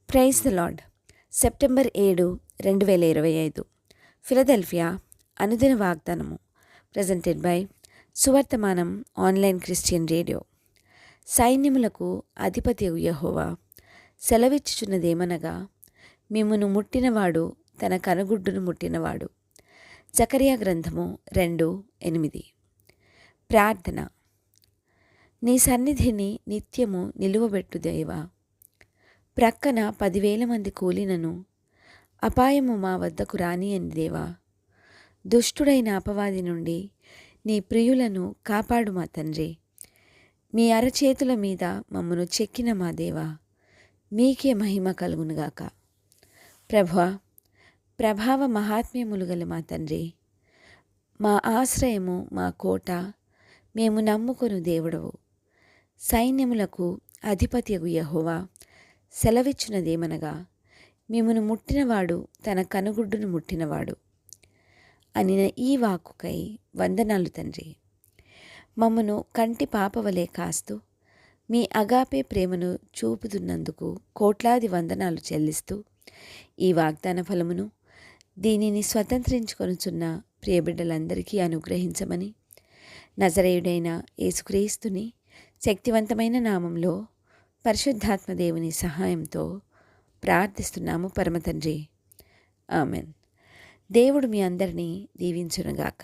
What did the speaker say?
Praise the lord. September 7, 2025. Philadelphia అనుదిన వాగ్దానము. Presented by Suvarthamanam online Christian radio. సైన్యములకు అధిపతియగు యెహోవా సెలవిచ్చుచున్నదేమనగా, మిమ్మును ముట్టినవాడు తన కనుగుడ్డును ముట్టినవాడు. జకరియా గ్రంథము 2:8. ప్రార్థన. నీ సన్నిధిని నిత్యము నిలువబెట్టు దేవా. ప్రక్కన 10,000 మంది కూలినను అపాయము మా వద్దకు రానియని దేవా. దుష్టుడైన అపవాది నుండి నీ ప్రియులను కాపాడు మా తండ్రి. మీ అరచేతుల మీద మమ్మను చెక్కిన మా దేవా, మీకే మహిమ కలుగునుగాక. ప్రభువా, ప్రభావ మహాత్మ్యములు గల మా తండ్రి, మా ఆశ్రయము, మా కోట, మేము నమ్ముకొను దేవుడవు. సైన్యములకు అధిపతియగు యెహోవా సెలవిచ్చున్నదేమనగా, మిమ్మును ముట్టినవాడు తన కనుగుడ్డును ముట్టినవాడు అనిన ఈ వాక్కుకై వందనాలు తండ్రి. మమ్మను కంటి పాపవలే కాస్తూ మీ అగాపే ప్రేమను చూపుతున్నందుకు కోట్లాది వందనాలు చెల్లిస్తూ, ఈ వాగ్దాన ఫలమును దీనిని స్వతంత్రించుకొనుచున్న ప్రియబిడ్డలందరికీ అనుగ్రహించమని నజరేయుడైన యేసుక్రీస్తుని శక్తివంతమైన నామంలో పరిశుద్ధాత్మ దేవుని సహాయంతో ప్రార్థిస్తున్నాము పరమతండ్రి. ఆమెన్. దేవుడు మీ అందరినీ దీవించునుగాక.